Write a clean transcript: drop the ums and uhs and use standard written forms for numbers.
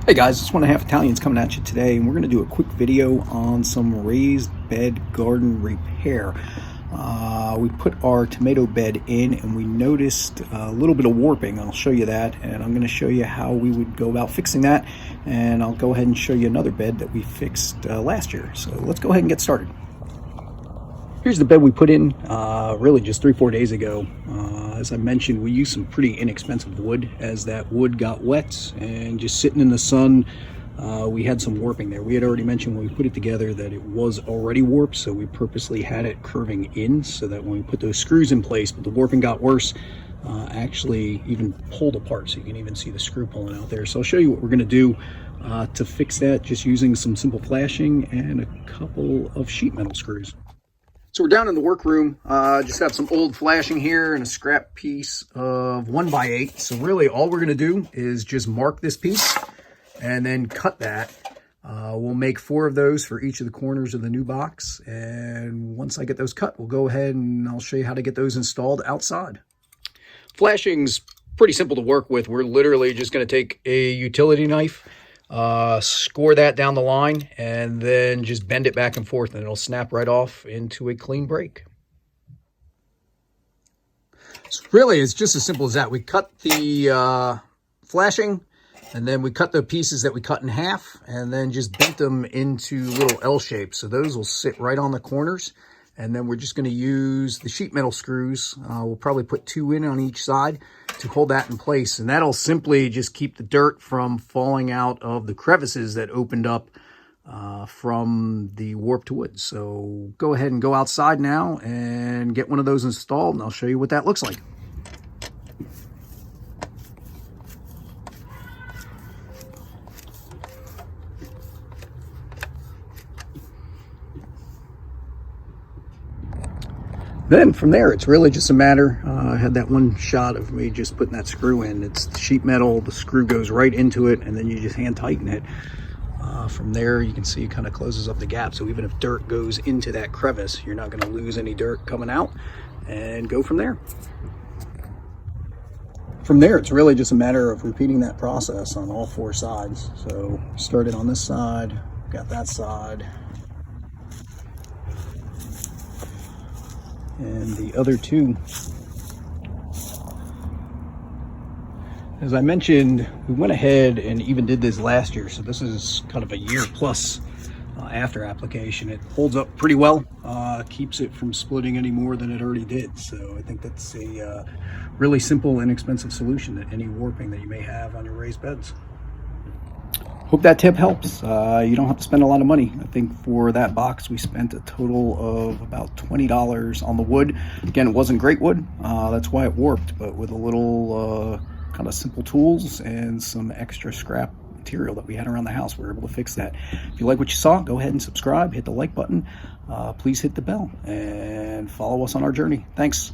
Hey guys, it's 1.5 Italians coming at you today, and we're going to do a quick video on some raised bed garden repair. We put our tomato bed in and we noticed a little bit of warping. I'll show you that, and I'm going to show you how we would go about fixing that, and I'll go ahead and show you another bed that we fixed last year. So let's go ahead and get started. Here's the bed we put in really just 3-4 days ago. As I mentioned, we used some pretty inexpensive wood. As that wood got wet and just sitting in the sun, we had some warping there. We had already mentioned when we put it together that it was already warped, so we purposely had it curving in so that when we put those screws in place, but the warping got worse, actually even pulled apart, so you can even see the screw pulling out there. So I'll show you what we're going to do to fix that, just using some simple flashing and a couple of sheet metal screws. So we're down in the workroom, just have some old flashing here and a scrap piece of 1x8. So really all we're gonna do is just mark this piece and then cut that. We'll make 4 of those for each of the corners of the new box. And once I get those cut, we'll go ahead and I'll show you how to get those installed outside. Flashing's pretty simple to work with. We're literally just gonna take a utility knife, score that down the line, and then just bend it back and forth, and it'll snap right off into a clean break. So really, it's just as simple as that. We cut the flashing, and then we cut the pieces that we cut in half, and then just bent them into little L shapes. So those will sit right on the corners. And then we're just going to use the sheet metal screws. We'll probably put 2 in on each side to hold that in place. And that'll simply just keep the dirt from falling out of the crevices that opened up from the warped wood. So go ahead and go outside now and get one of those installed, and I'll show you what that looks like. Then from there, it's really just a matter, I had that one shot of me just putting that screw in. It's the sheet metal, the screw goes right into it, and then you just hand tighten it. From there, you can see it kind of closes up the gap. So even if dirt goes into that crevice, you're not going to lose any dirt coming out, and go from there. From there, it's really just a matter of repeating that process on all 4 sides. So started on this side, got that side, and the other 2. As I mentioned, we went ahead and even did this last year, so this is kind of a year plus after application. It holds up pretty well, keeps it from splitting any more than it already did. So I think that's a really simple, inexpensive solution to any warping that you may have on your raised beds. Hope that tip helps. You don't have to spend a lot of money. I think for that box we spent a total of about $20 on the wood. Again, it wasn't great wood, that's why it warped, but with a little kind of simple tools and some extra scrap material that we had around the house, we were able to fix that. If you like what you saw, go ahead and subscribe, hit the like button, please hit the bell, and follow us on our journey. Thanks.